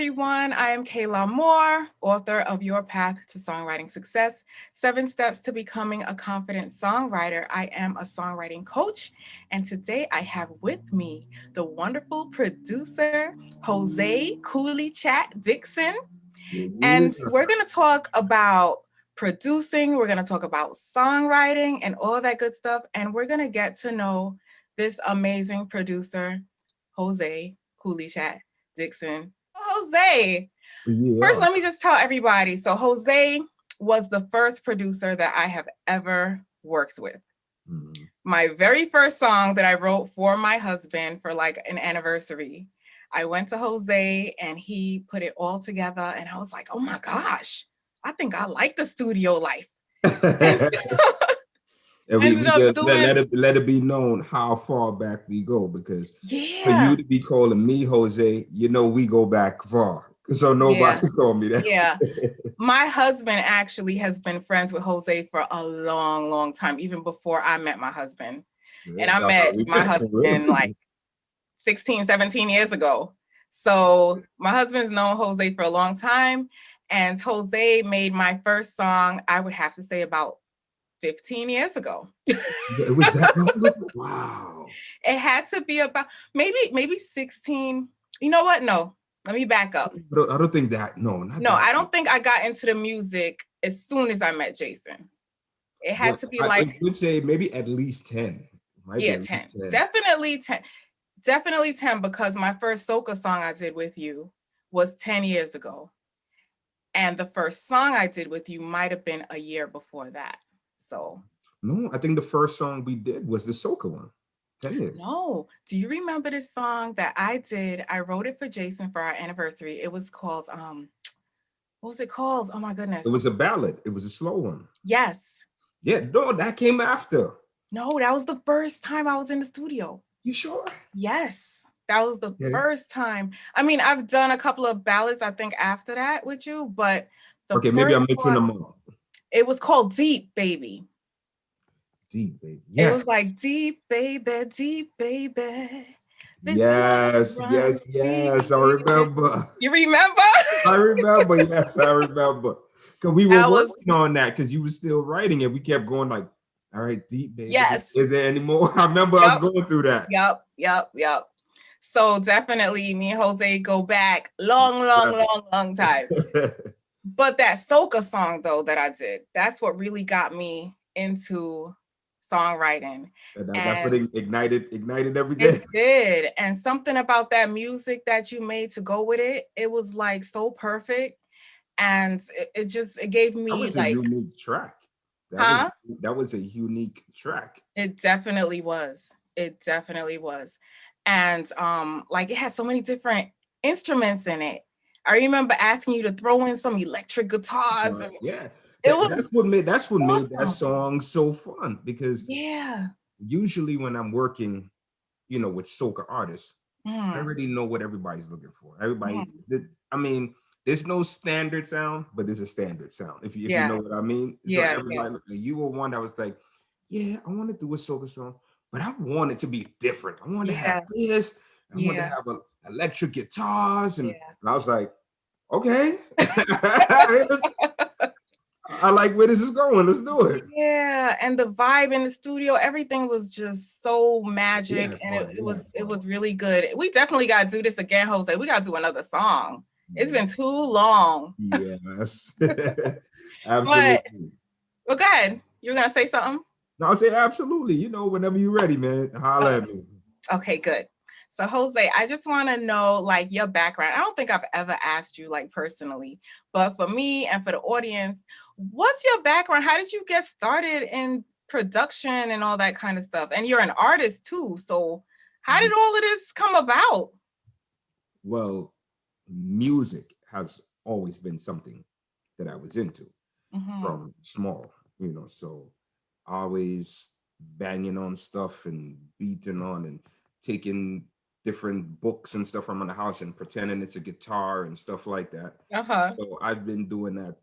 everyone. I am Kayla Moore, author of Your Path to Songwriting Success, 7 Steps to Becoming a Confident Songwriter. I am a songwriting coach, and today I have with me the wonderful producer, Jose Kooly Chat Dixon. Yeah. And we're going to talk about producing, we're going to talk about songwriting and all that good stuff. And we're going to get to know this amazing producer, Jose Kooly Chat Dixon. Jose, first, Yeah. let me just tell everybody. So, Jose was the first producer that I have ever worked with. Mhm. My very first song that I wrote for my husband for like an anniversary, I went to Jose and he put it all together. And I was like, oh my gosh, I think I like the studio life. And And ended we up just doing, let it be known how far back we go, because for yeah, you to be calling me Jose, we go back far. So yeah, nobody called me that. yeah. My husband actually has been friends with Jose for a long, long time, even before I met my husband. And I That's how met we my met for real. husband like 16, 17 years ago. So my husband's known Jose for a long time. And Jose made my first song, I would have to say about 15 years ago. It was that long ago? Wow. It had to be about maybe 16. You know what? No, let me back up. But I don't think that, no, not No, that. I don't think I got into the music as soon as I met Jason. It Yeah, had to be I like, would say maybe at least 10. Might be yeah, at 10. least 10. Definitely 10. Definitely 10 because my first soca song I did with you was 10 years ago. And the first song I did with you might have been a year before that. So, No, I think the first song we did was the soca one. 10 years. no. Do you remember this song that I did? I wrote it for Jason for our anniversary. It was called what was it called? Oh my It goodness. was a ballad. It was a slow one. Yes. Yeah, no, that came after. No, that was the first time I was in the studio. You sure? Yes. That was the Yeah. first time. I mean, I've done a couple of ballads I think after that with you, but the Okay, maybe first I'm mixing one, them up. it was called Deep Baby. Deep, baby. It was Yes. like deep baby, deep baby. This love Yes, runs yes, deep, yes. I baby. remember. You remember? I remember. Yes, I remember. Because we were That was, working on that because you were still writing it. We kept going like, all right, deep, baby. yes. Is there any more? I remember us Yep. going through that. Yep. So definitely me and Jose go back long time. But that soca song though that I did, that's what really got me into songwriting. That's what And ignited it everything. did. And something about that music that you made to go with it, it was like so perfect. And it gave That me was a like, unique track. That was huh? that was a unique track. It definitely was. It definitely was. And like it had so many different instruments in it. I remember asking you to throw in some electric guitars. And Yeah, it was that's what made that awesome. song so fun, because Yeah. usually when I'm working, with soca artists, I Mm, already know what everybody's looking for. Everybody, mm, I mean, there's no standard sound, but there's a standard sound. If you yeah. know what I mean. So Yeah. everybody, you were one that was like, yeah, I want to do a soca song, but I want it to be different. I want to have Yeah. this. I want to Yeah. have electric guitars, and Yeah. I was like, okay, I like where this is going. Let's do it. Yeah, and the vibe in the studio, everything was just so We magic, had and fun. it We was had it fun. was really good. We definitely got to do this again, Jose. We got to do another song. It's Yeah. been too long. Yes. But Absolutely. well, go ahead. You're gonna say something? No, I'll say absolutely. Whenever you're ready, man, holla at me. Okay, good. So Jose, I just want to know like your background. I don't think I've ever asked you like personally, but for me and for the audience, what's your background? How did you get started in production and all that kind of stuff? And you're an artist too. So how did all of this come about? Well, music has always been something that I was into Hmm. from small, so always banging on stuff and beating on and taking different books and stuff from the house and pretending it's a guitar and stuff like that. Uh-huh. So I've been doing that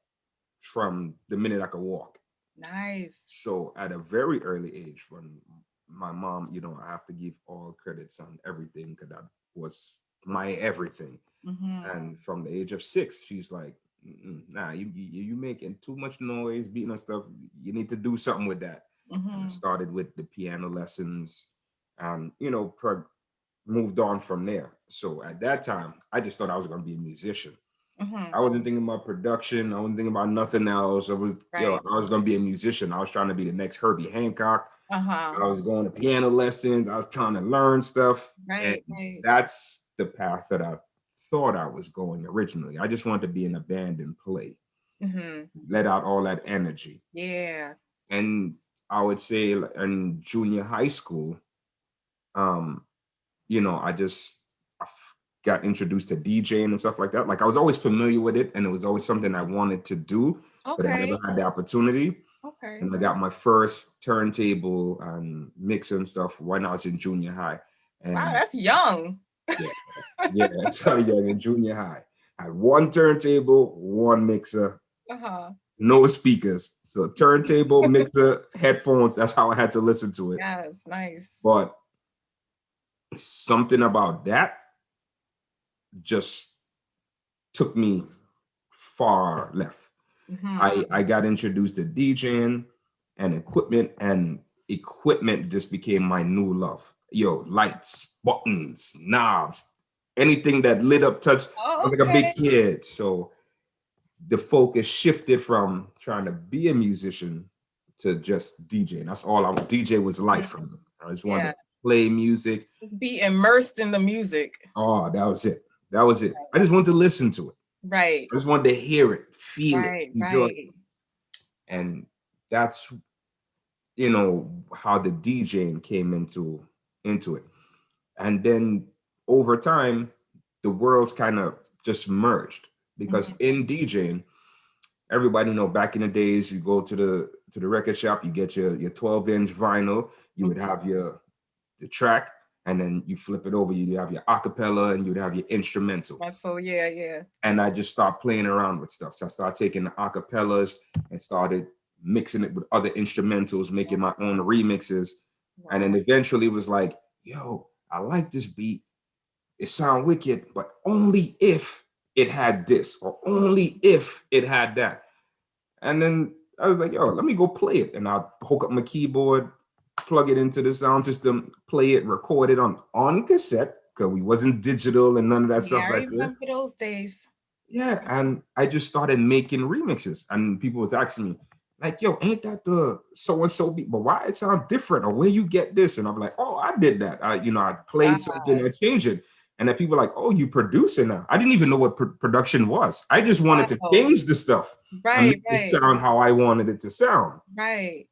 from the minute I could walk. Nice. So at a very early age, when my mom, I have to give all credits on everything because that was my everything. And from the age of 6, she's like, nah, you making too much noise, beating on stuff. You need to do something with that. And I started with the piano lessons, and moved on from there. So at that time, I just thought I was going to be a musician. I wasn't thinking about production. I wasn't thinking about nothing else. Right. I was going to be a musician. I was trying to be the next Herbie Hancock. Uh-huh. I was going to piano lessons. I was trying to learn stuff. And Right, right. that's the path that I thought I was going originally. I just wanted to be in a band and play, let out all that energy. Yeah. And I would say in junior high school, um, I got introduced to DJing and stuff like that. Like I was always familiar with it, and it was always something I wanted to do, but I never Okay. had the opportunity. Okay. And I got my first turntable and mixer and stuff when I was in junior high. Wow, And that's young. yeah, yeah, that's how young in junior high. I had one turntable, one mixer, Uh-huh. no speakers. So turntable, mixer, headphones. That's how I had to listen to it. Yes, nice. But something about that just took me far left. I got introduced to DJing and equipment just became my new love. Yo, lights, buttons, knobs, anything that lit up, touch. I Oh, was like a big okay. kid. So the focus shifted from trying to be a musician to just DJing. That's all DJ was life for me. I just wanted Yeah. to play music. Be immersed in the music. Oh, that was it. That was it. I just wanted to listen to it. Right. I just wanted to hear it, feel it, Right. enjoy it. Right. And that's how the DJing came into it. And then over time, the worlds kind of just merged because in DJing, everybody back in the days, you go to the record shop, you get your 12-inch vinyl, you would have the track, and then you flip it over, you'd have your acapella and you'd have your instrumental. So yeah, yeah. And I just started playing around with stuff. So I started taking the acapellas and started mixing it with other instrumentals, making my own remixes. Wow. And then eventually it was like, yo, I like this beat. It sound wicked, but only if it had this, or only if it had that. And then I was like, yo, let me go play it. And I hook up my keyboard, plug it into the sound system, play it, record it on cassette, because we wasn't digital and none of that Yeah, stuff I back then. remember those days. Yeah, and I just started making remixes, and people was asking me, like, yo, ain't that the so-and-so beat? But why it sound different? Or where you get this? And I'm like, oh, I did that. I played something, I changed it. And then people were like, oh, you producing now. I didn't even know what production was. I just wanted to change the stuff and Right, make it sound how I wanted it to sound. right.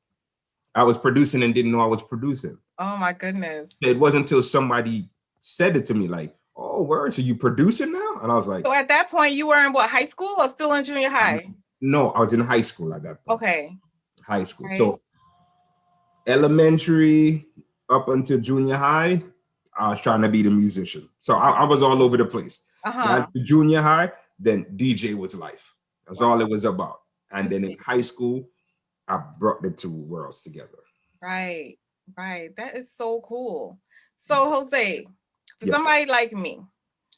I was producing and didn't know I was producing. Oh my goodness. It wasn't until somebody said it to me, like, oh, word, so you producing now? And I was like, So at that point, you were in what, high school or still in junior high? no, I was in high school at that point. Okay. High school. Right. So elementary up until junior high, I was trying to be the musician. So I was all over the place. Got to junior high, then DJ was life. That's all it was about. And then in high school, I brought the two worlds together. Right, right. That is so cool. So Jose, for Yes. somebody like me,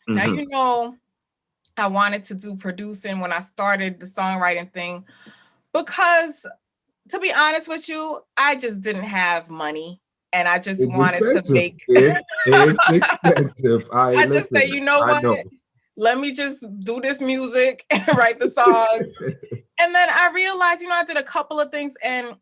now I wanted to do producing when I started the songwriting thing because, to be honest with you, I just didn't have money. And I just wanted to make it's expensive. I just say, you know what? Let me just do this music and write the songs. And then I realized, I did a couple of things, and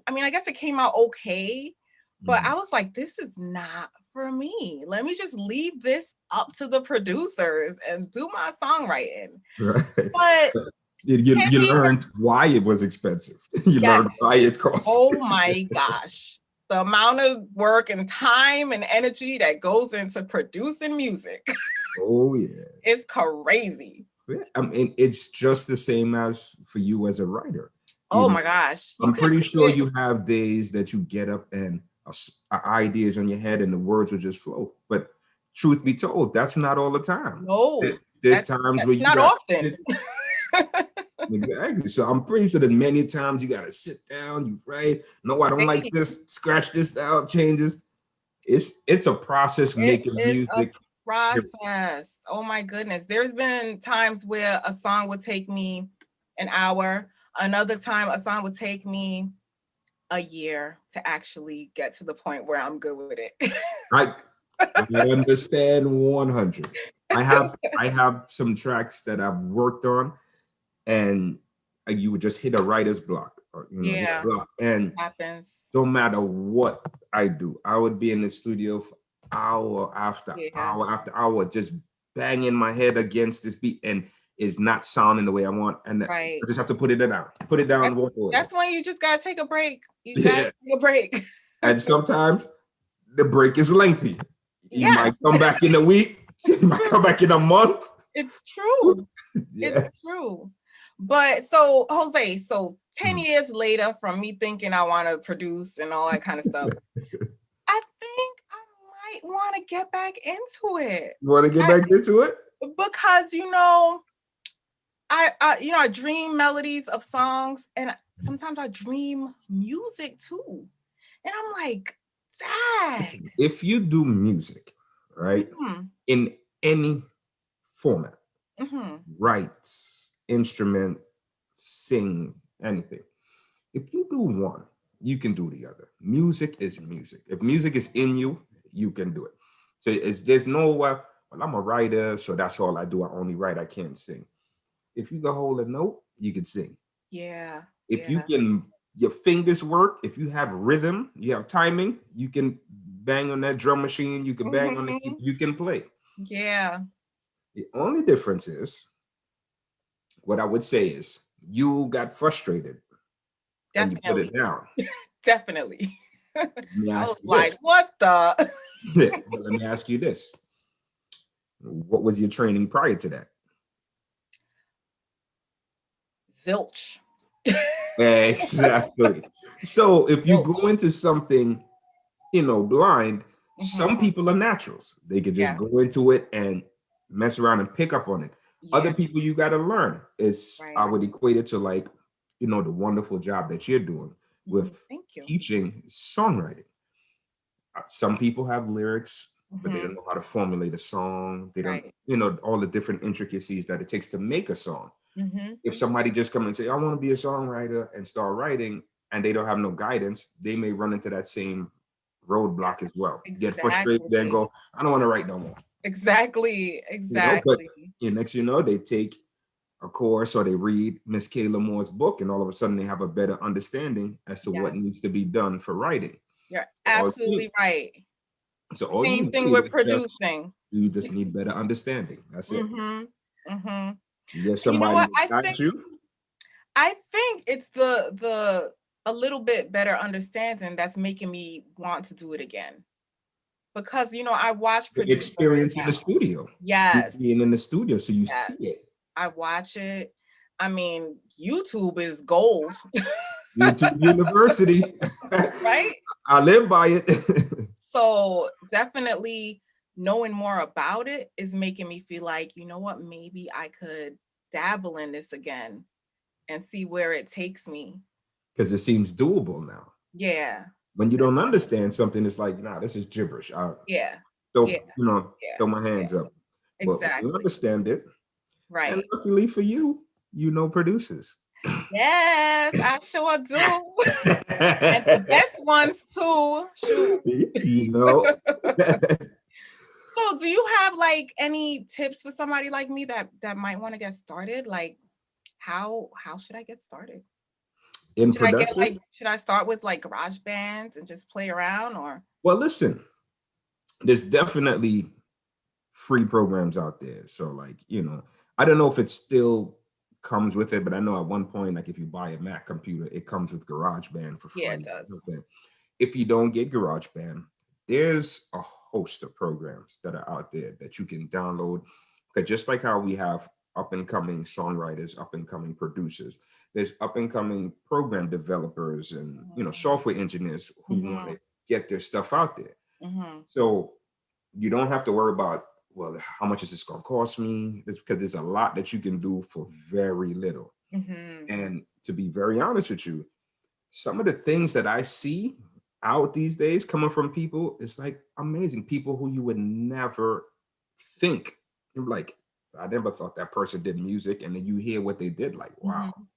I mean, I guess it came out okay, but I was like, this is not for me. Let me just leave this up to the producers and do my songwriting. Right. But you learned why it was expensive. You learned why it cost. Oh my gosh. The amount of work and time and energy that goes into producing music. Oh yeah. It's crazy. I mean, it's just the same as for you as a writer. Oh my gosh. I'm pretty sure you have days that you get up and ideas on your head and the words will just flow. But truth be told, that's not all the time. No. There's times where you not often. Exactly. So I'm pretty sure that many times you got to sit down, you write. No, I don't like this. Scratch this out. Changes. It's a process making music. process. Oh my goodness. There's been times where a song would take me an hour. Another time a song would take me a year to actually get to the point where I'm good with it. I I understand 100. I have some tracks that I've worked on, and you would just hit a writer's block, or hit a Yeah, block, and happens. no matter what I do, I would be in the studio for Yeah, hour after hour, just banging my head against this beat, and it's not sounding the way I want, and I right. just have to put it That's, down, walk away. that's when you just gotta take a break. You gotta Yeah, take a break. and sometimes the break is lengthy. You Yes, might come back in a week, you might come back in a month. it's true. It's Yeah. true. But so Jose, so 10 Mhm. years later from me thinking I want to produce and all that kind of stuff, I think I might want to get back into it. You want to get I, back into it? because I dream melodies of songs, and sometimes I dream music too. And I'm like, dag. If you do music, right, Mm-hmm. in any format, Mm-hmm. write, instrument, sing, anything. If you do one, you can do the other. Music is music. If music is in you, you can do it. So there's no well, I'm a writer, so that's all I do. I only write. I can't sing. If you can hold a note, you can sing. Yeah. If you Yeah. can, your fingers work. If you have rhythm, you have timing. You can bang on that drum machine. You can bang on the key. Mm-hmm. You can play. Yeah. The only difference is, what I would say is, you got frustrated and you put it Definitely. down. Definitely. Let me I was ask you like, this. what the But let me ask you this. What was your training prior to that? zilch. Exactly. So if you go Zilch. into something, blind, some Hmm. people are naturals. They could just Yeah. go into it and mess around and pick up on it. Other Yeah. people you got to learn. I Right. would equate it to, like, the wonderful job that you're doing Hmm. with Thank you. teaching songwriting. Some people have lyrics, but they Hmm. don't know how to formulate a song. They don't, Right. all the different intricacies that it takes to make a song. Hmm. If somebody just come and say, I want to be a songwriter, and start writing, and they don't have no guidance, they may run into that same roadblock as well. Get frustrated, then Exactly. go, I don't want to write no more. Exactly. But Exactly. next they take a course, or they read Miss Kayla Moore's book, and all of a sudden they have a better understanding as to what Yes. needs to be done for writing. You're So all you absolutely right. Same you thing need with is just producing. you just need better understanding. That's it. Hmm. Hmm. You get You know somebody what? that got you. I think it's the a little bit better understanding that's making me want to do it again. Because I watch The producers experience in the now. studio. You Yes, being in the studio, so you yes. see it. I watch it. I mean, YouTube is gold, YouTube University. right? I live by it. So definitely knowing more about it is making me feel like, you know what, maybe I could dabble in this again and see where it takes me. Because it seems doable now. Yeah. When you don't understand something, it's like, nah, this is gibberish. I Yeah. Yeah. don't, Yeah. throw my Yeah. hands up. But when you Exactly. understand it, and Right. luckily for you, producers. Yes, I sure do. And the best ones too. Shoot. you know. So do you have like any tips for somebody like me that might want to get started? Like how should I get started? In Should I get production. should I start with like garage bands and just play around or Well, listen, there's definitely free programs out there. So, like, I don't know if it still comes with it, but I know at one point, like, if you buy a Mac computer, it comes with GarageBand for yeah, it free. does. Okay. If you don't get GarageBand, there's a host of programs that are out there that you can download. Because just like how we have up and coming songwriters, up and coming producers, there's up and coming program developers and software engineers who want Mm-hmm. to get their stuff out there. Mm-hmm. So you don't have to worry about, well, how much is this going to cost me? It's because there's a lot that you can do for very little. Mm-hmm. And to be very honest with you, some of the things that I see out these days coming from people, it's like amazing. People who you would never think, you're like, I never thought that person did music. And then you hear what they did, like, wow. Mhm.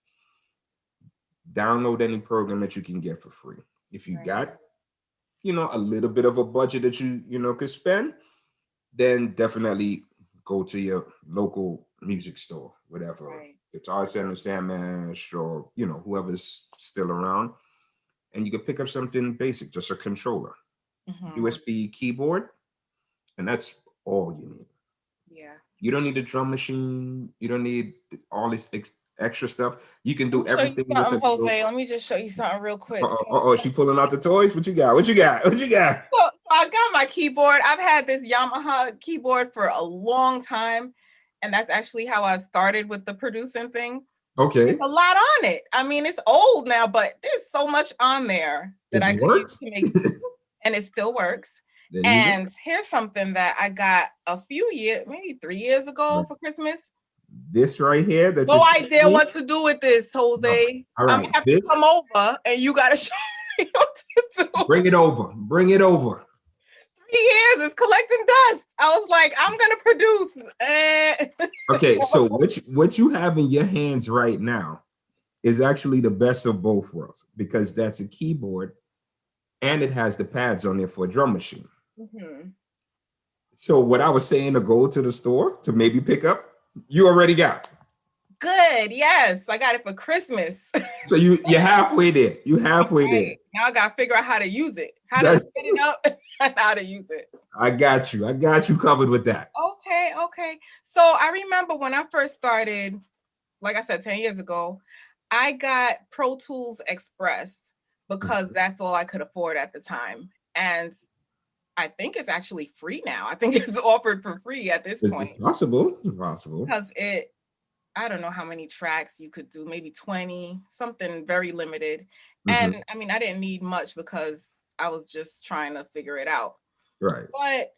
Download any program that you can get for free. If you Right. got, a little bit of a budget that could spend, then definitely go to your local music store, whatever, Right. Guitar Center, Sandmash, or whoever's still around, and you can pick up something basic, just a controller, Mhm. USB keyboard, and that's all you need. Yeah. You don't need a drum machine. You don't need all this extra stuff. You can Let do me show you everything with a something, little. Jose. Let me just show you something real quick. Oh, she pulling out the toys. What you got? What you got? What you got? So I got my keyboard. I've had this Yamaha keyboard for a long time. And that's actually how I started with the producing thing. There's Okay, a lot on it. I mean, it's old now, but there's so much on there that it I could use works. to make, and it still works. There you go. And here's something that I got a few years, maybe 3 years ago Right. for Christmas. This right here that No you're showing idea me. what to do with this, No. Jose. All I'm right, gonna have to this. come over and you gotta show me what to do. Bring it over. Bring it over. 3 years is collecting dust. I was like, I'm gonna produce. Okay, so what you have in your hands right now is actually the best of both worlds, because that's a keyboard and it has the pads on there for a drum machine. Mhm. So what I was saying to go to the store to maybe pick up, you already got. Good. Yes, I got it for Christmas. So you're halfway there. You halfway there. Right. Now I gotta figure out how to use it, how to That's- set it up, and how to use it. I got you. I got you covered with that. Okay. So I remember when I first started, like I said, 10 years ago, I got Pro Tools Express because that's all I could afford at the time. And I think it's actually free now. I think it's offered for free at this point. It's possible. It's possible. Because I don't know how many tracks you could do, maybe 20, something very limited. Mhm. And I mean, I didn't need much because I was just trying to figure it out. Right. But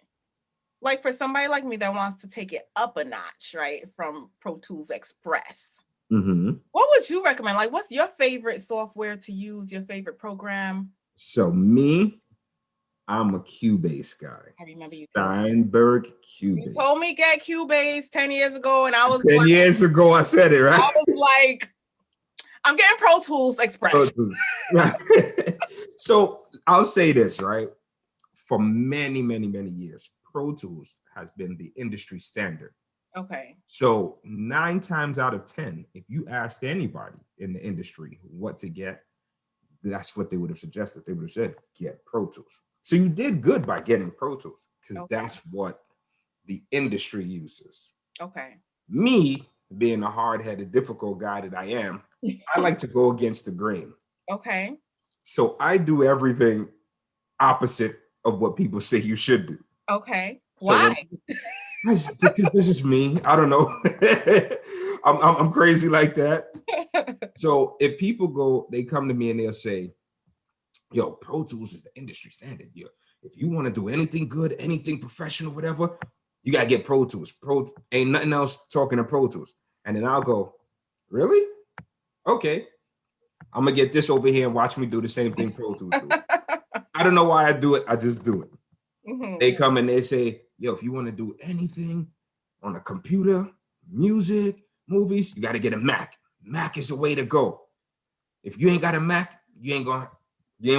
like for somebody like me that wants to take it up a notch, right, from Pro Tools Express, Mhm. what would you recommend? Like, what's your favorite software to use, your favorite program? So me, I'm a Cubase guy. I remember you Steinberg You Cubase. told me get Cubase 10 years ago, and I was 10 like, years ago, I said it, right? I was like, I'm getting Pro Tools Express. Right. So I'll say this, right? For many, many, many years, Pro Tools has been the industry standard. Okay. So 9 times out of 10, if you asked anybody in the industry what to get, that's what they would have suggested. They would have said, get Pro Tools. So you did good by getting Pro Tools, because that's what the industry uses. Okay. Me, being a hard-headed, difficult guy that I am, I like to go against the grain. Okay. So I do everything opposite of what people say you should do. Okay. So Why? because this is me. I don't know. I'm crazy like that. So if people they come to me and they'll say, yo, Pro Tools is the industry standard. Yo, if you want to do anything good, anything professional, whatever, you gotta get Pro Tools. Ain't nothing else talking to Pro Tools. And then I'll go, really? Okay. I'm gonna get this over here and watch me do the same thing Pro Tools do. I don't know why I do it. I just do it. Mhm. They come and they say, yo, if you want to do anything on a computer, music, movies, you got to get a Mac. Mac is the way to go. If you ain't got a Mac, you ain't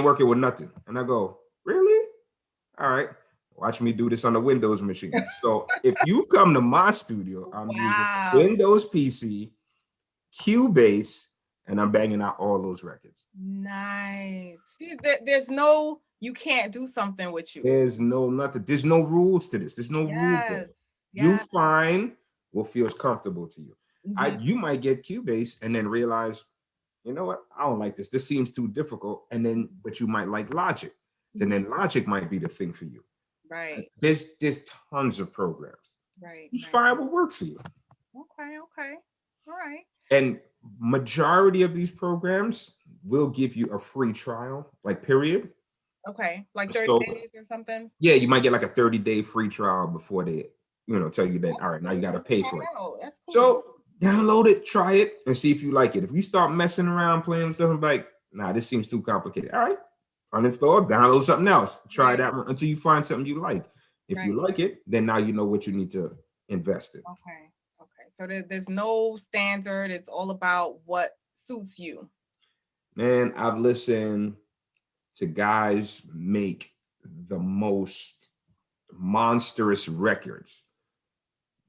working with nothing. And I go, really? All right. Watch me do this on the Windows machine. So if you come to my studio, I'm using Windows PC, Cubase, and I'm banging out all those records. Nice. See, there's no, you can't do something with you. There's nothing. There's no rules to this. There's no rule book. You find what feels comfortable to you. You might get Cubase and then realize, you know what? I don't like this. This seems too difficult. But you might like Logic. And then Logic might be the thing for you. Right. There's tons of programs. Right. You find what works for you. Okay. All right. And majority of these programs will give you a free trial, like period. Okay. Like 30 days or something? Yeah, you might get like a 30-day free trial before they, tell you that, all right, now you got to pay for it. That's cool. So download it, try it, and see if you like it. If you start messing around playing stuff and like, nah, this seems too complicated. All right, uninstall, download something else. Try that one until you find something you like. If you Right. like it, then now you know what you need to invest in. Okay. Okay. So there's no standard. It's all about what suits you. Man, I've listened to guys make the most monstrous records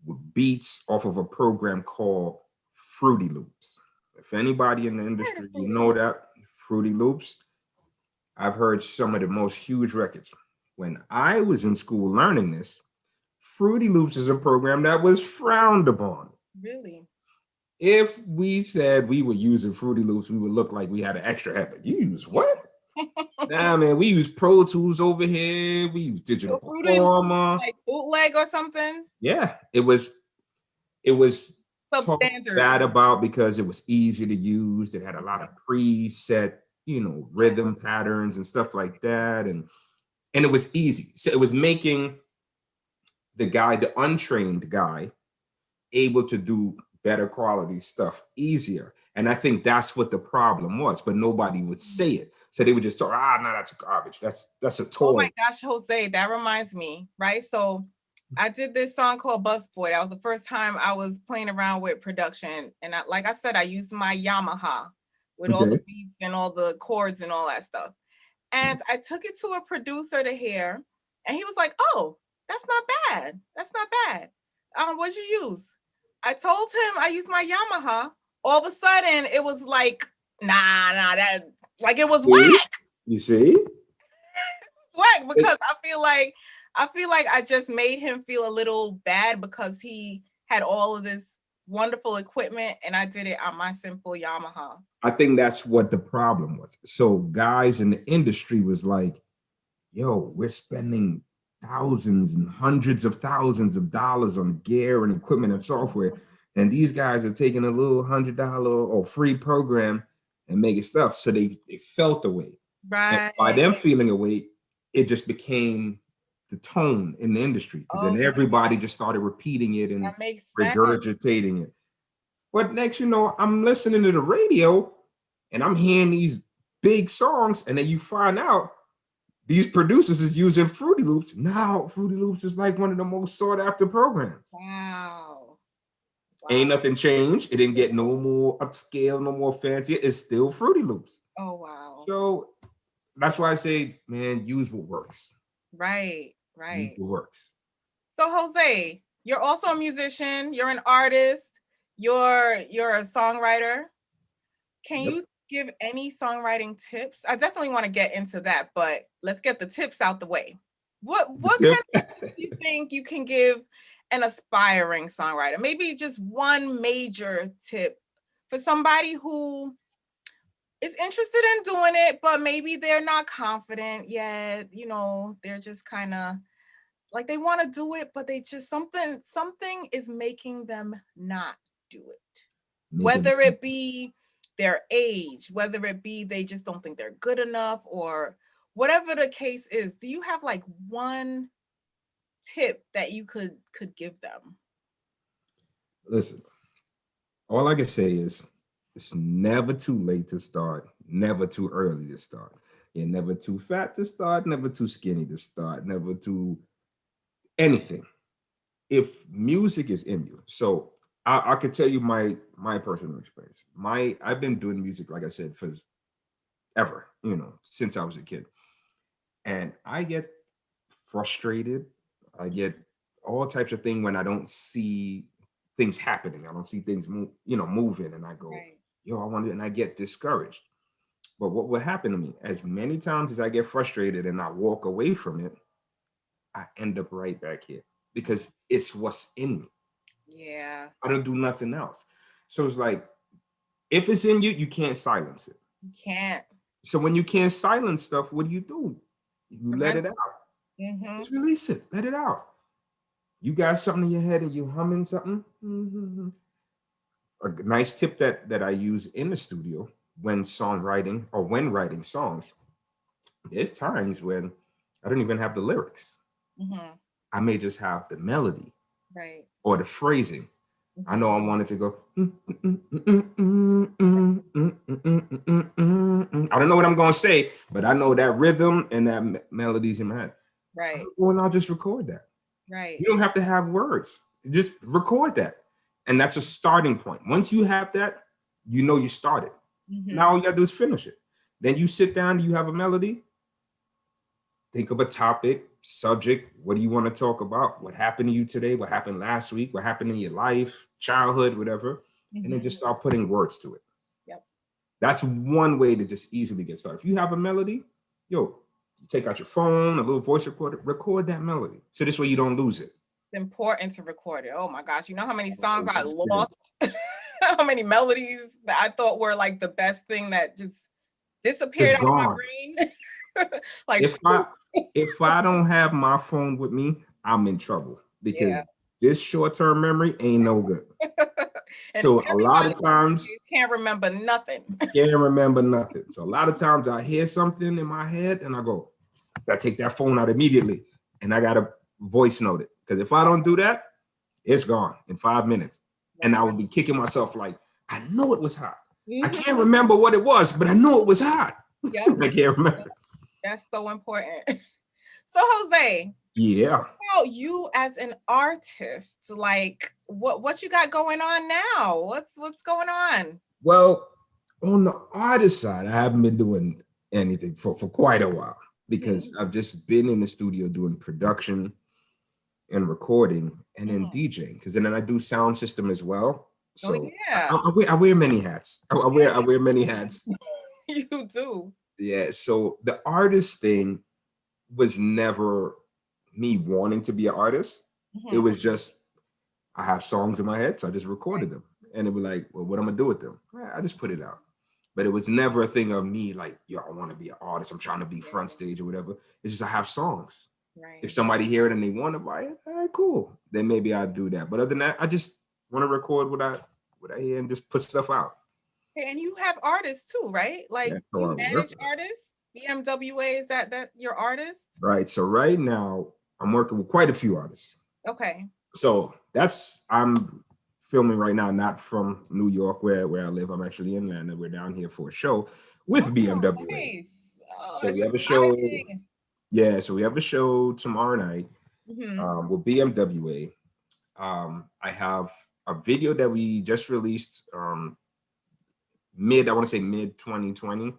with beats off of a program called Fruity Loops. If anybody in the Heard of industry, you Fruity know Loops. that Fruity Loops, I've heard some of the most huge records. When I was in school learning this, Fruity Loops is a program that was frowned upon. Really? If we said we were using Fruity Loops, we would look like we had an extra habit. You use what? Nah, man, we use Pro Tools over here. We use Digital So Fruity Loops Performer. like bootleg or something? Yeah, it was talked Substandard. bad about because it was easy to use. It had a lot of Okay. preset, Yeah. rhythm patterns and stuff like that, and it was easy. So it was making the untrained guy, able to do better quality stuff easier. And I think that's what the problem was, but nobody would say it. So they would just talk, no, that's garbage. That's a Oh my toy. gosh, Jose, that reminds me, right? So I did this song called Busboy. That was the first time I was playing around with production. And like I said, I used my Yamaha with all the Okay. beats and all the chords and all that stuff. And I took it to a producer to hear, and he was like, "Oh, that's not bad. That's not bad. What'd you use?" I told him I used my Yamaha. All of a sudden, it was like, nah, that like it was See? whack, You see? whack It, because I feel like I just made him feel a little bad because he had all of this wonderful equipment, and I did it on my simple Yamaha. I think that's what the problem was. So guys in the industry was like, yo, we're spending thousands and hundreds of thousands of dollars on gear and equipment and software. And these guys are taking a little $100 or free program and making stuff. So they felt the way. And by Right. them feeling away, it just became the tone in the industry because then Okay. everybody just started repeating it and That makes sense. regurgitating it. But next, I'm listening to the radio and I'm hearing these big songs, and then you find out these producers is using Fruity Loops. Now Fruity Loops is like one of the most sought after programs. Wow. Ain't Wow. nothing changed. It didn't get no more upscale, no more fancy. It's still Fruity Loops. Oh, wow. So that's why I say, man, use what works. Right. Use Right. what works. So Jose, you're also a musician, you're an artist, you're a songwriter. Can Yep. you give any songwriting tips? I definitely want to get into that, but let's get the tips out the way. The What tip. kind of tips do you think you can give an aspiring songwriter? Maybe just one major tip for somebody who is interested in doing it, but maybe they're not confident yet. They're just kind of like they want to do it, but they just something is making them not do it. Make it. Whether it be their age, whether it be they just don't think they're good enough, or whatever the case is. Do you have like one tip that you could give them? Listen, all I can say is it's never too late to start, never too early to start. You're never too fat to start, never too skinny to start, never too anything. If music is in you, so I could tell you my personal experience. I've been doing music, like I said, for ever, since I was a kid, and I get frustrated. I get all types of things when I don't see things happening. I don't see things moving, and I go, Right. yo, I want it, and I get discouraged. But what will happen to me, as many times as I get frustrated and I walk away from it, I end up right back here because it's what's in me. Yeah. I don't do nothing else. So it's like, if it's in you, you can't silence it. You can't So when you can't silence stuff, what do? You let surrender. it out. Mm-hmm. Just release it. Let it out. You got something in your head and you humming something. Mhm. A nice tip that I use in the studio when songwriting or when writing songs. There's times when I don't even have the lyrics. Mm-hmm. I may just have the melody Right. or the phrasing. I Mm-hmm. know I wanted to go. I don't know what I'm going to say, but I know that rhythm and that melody's in my head. Right. Well, I'll just record that. Right. You don't have to have words. Just record that. And that's a starting point. Once you have that, you know you started. Now all you gotta do is finish it. Then you sit down, you have a melody, think of a topic, subject. What do you want to talk about? What happened to you today? What happened last week? What happened in your life, childhood, whatever. And then just start putting words to it. Yep. That's one way to just easily get started. If you have a melody, yo, you take out your phone, a little voice recorder, record that melody. So this way you don't lose it. It's important to record it. Oh my gosh. You know how many songs I Yes, lost? How many melodies that I thought were like the best thing that just disappeared it's out of my gone. brain? Like, If I don't have my phone with me, I'm in trouble because yeah. this short-term memory ain't no good. And So a lot everybody of times can't remember nothing. can't remember nothing. So a lot of times I hear something in my head and I go, I take that phone out immediately and I gotta voice note it. Because if I don't do that, it's gone in 5 minutes. And I would be kicking myself like, I know it was hot. I can't remember what it was, but I know it was hot. Yep. I can't remember. That's so important. So Jose, Yeah. about you as an artist, like what you got going on now? What's going on? Well, on the artist side, I haven't been doing anything for quite a while because I've just been in the studio doing production and recording and then DJing. Because then I do sound system as well. Oh So yeah. I wear many hats. I wear many hats. You do. Yeah. So the artist thing was never me wanting to be an artist. It was just I have songs in my head, so I just recorded them. And it was like, well, what I'm gonna do with them? I just put it out. But it was never a thing of me like, yo, I want to be an artist. I'm trying to be front stage or whatever. It's just I have songs. Right. If somebody hear it and they want to buy it, all right, cool. Then maybe I'll do that. But other than that, I just want to record what I hear and just put stuff out. Okay, and you have artists too, right? Like Yeah, so you I manage work. artists? BMWA, is that your artist? Right. So right now I'm working with quite a few artists. Okay. So I'm filming right now, not from New York where I live. I'm actually in Atlanta. We're down here for a show with BMWA. Nice. Oh, So that's we have a show. exciting. Yeah, so we have a show tomorrow night Mm-hmm. with BMWA. I have a video that we just released I want to say mid 2020,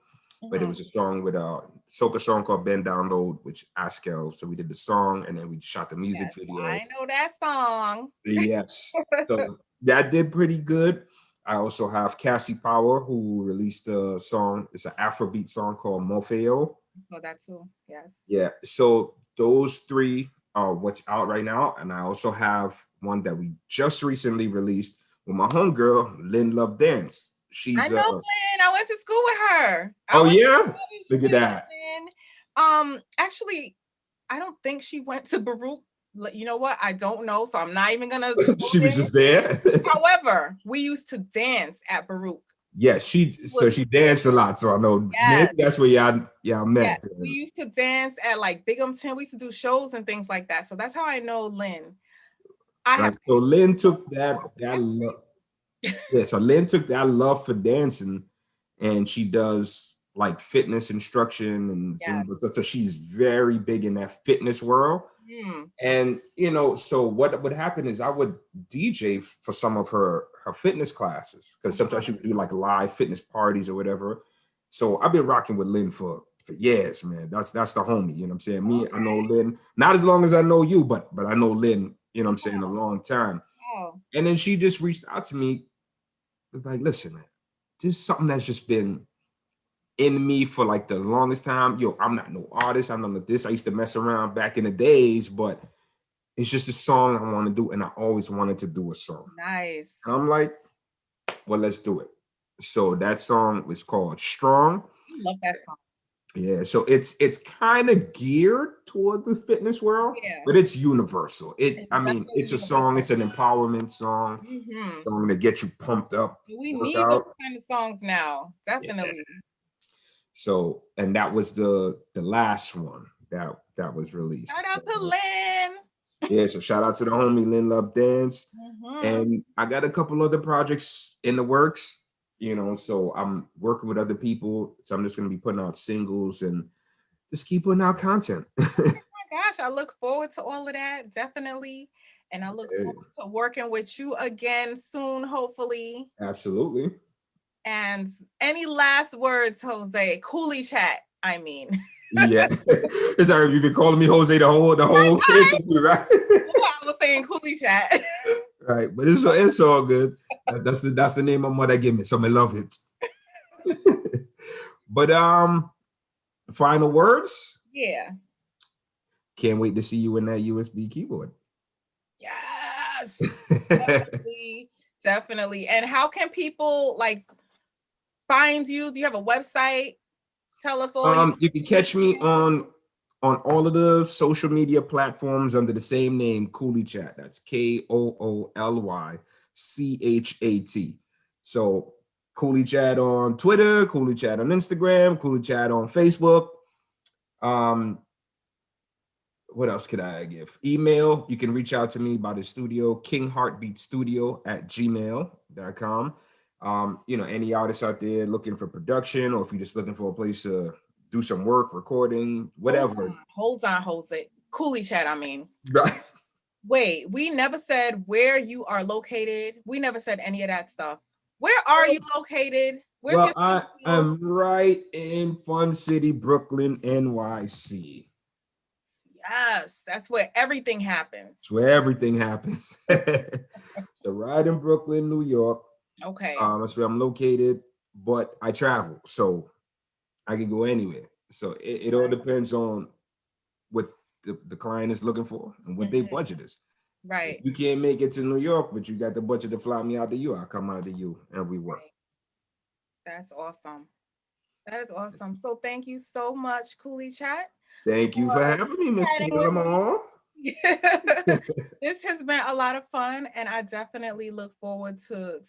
but it was a song with a soca song called Bend Down Low, which Askel. So we did the song and then we shot the music video. I know that song. Yes. So that did pretty good. I also have Cassie Power, who released a song. It's an Afrobeat song called Mofeo. Oh, that too. Yes. Yeah. So those three are what's out right now. And I also have one that we just recently released with my homegirl, Lynn Love Dance. I She's know Lynn. I went to school with her. oh yeah? Look at that. Actually, I don't think she went to Baruch. You know what? I don't know, so I'm not even gonna. She was just there. However, we used to dance at Baruch. Yeah, she danced a lot, so I know maybe that's where y'all met. Yeah, we used to dance at like Binghamton. We used to do shows and things like that. So that's how I know Lynn. So Lynn took that love. Yeah, so Lynn took that love for dancing, and she does like fitness instruction and Zumba. So she's very big in that fitness world. And so what would happen is I would DJ for some of her fitness classes because sometimes she would do like live fitness parties or whatever. So I've been rocking with Lynn for years, man. That's the homie. You know what I'm saying? I know Lynn not as long as I know you, but I know Lynn. You know what I'm saying? A long time. And then she just reached out to me. Was like, listen, man, this is something that's just been in me for like the longest time. Yo, I'm not no artist. I'm none of this. I used to mess around back in the days, but it's just a song I want to do. And I always wanted to do a song. Nice. And I'm like, well, let's do it. So that song was called Strong. I love that song. Yeah, so it's kind of geared toward the fitness world, but it's universal. It's a song. It's an empowerment song, song to get you pumped up. We need those kind of songs now, definitely. Yeah. So, and that was the last one that was released. Shout out to Lynn. Yeah, so shout out to the homie Lynn Love Dance, and I got a couple other projects in the works. So I'm working with other people. So I'm just going to be putting out singles and just keep putting out content. Oh my gosh, I look forward to all of that, definitely. And I look forward to working with you again soon, hopefully. Absolutely. And any last words, Jose? Kooly Chat, I mean. Yeah. It's all right. You've been calling me Jose the whole interview, right? I was saying Kooly Chat. Right. But it's all good. That's the name my mother gave me. So I love it. But final words. Yeah. Can't wait to see you in that USB keyboard. Yes. Definitely. Definitely. And how can people like find you? Do you have a website? Tell us all. You can catch me on all of the social media platforms under the same name, Kooly Chat. That's KOOLYCHAT. So Kooly Chat on Twitter, Kooly Chat on Instagram, Kooly Chat on Facebook. What else could I give? Email. You can reach out to me by the studio, kingheartbeatstudio@gmail.com. Any artists out there looking for production, or if you're just looking for a place to do some work, recording, whatever. Hold on, Jose. Kooly Chat, I mean. Right. Wait, we never said where you are located. We never said any of that stuff. Where are you located? Well, I am right in Fun City, Brooklyn, NYC. Yes, that's where everything happens. It's where everything happens. So right in Brooklyn, New York. Okay. That's where I'm located, but I travel, so I can go anywhere. So it all depends on what the client is looking for and what their budget is. Right. If you can't make it to New York, but you got the budget to fly me out to you, I'll come out to you and we work. That's awesome. That is awesome. So thank you so much, Kooly Chat. Thank you for having me, Miss Keila. This has been a lot of fun, and I definitely look forward to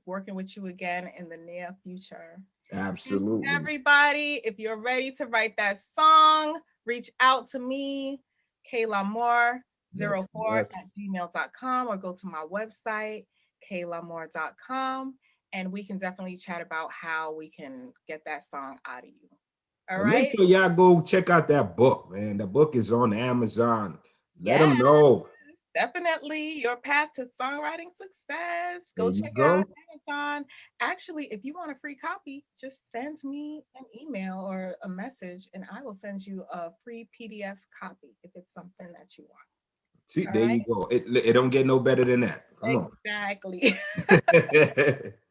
working with you again in the near future. Absolutely. And everybody, if you're ready to write that song, reach out to me, kaylamore04@gmail.com, or go to my website, kaylamore.com, and we can definitely chat about how we can get that song out of you. All right. Make sure y'all go check out that book, man. The book is on Amazon. Let them know. Definitely Your Path to Songwriting Success. Go check it out on Amazon. Actually, if you want a free copy, just send me an email or a message, and I will send you a free PDF copy if it's something that you want. See, there you go. It don't get no better than that. Come on. Exactly.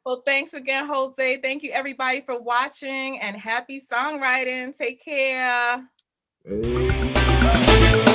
Well, thanks again, Jose. Thank you, everybody, for watching, and happy songwriting. Take care. Hey.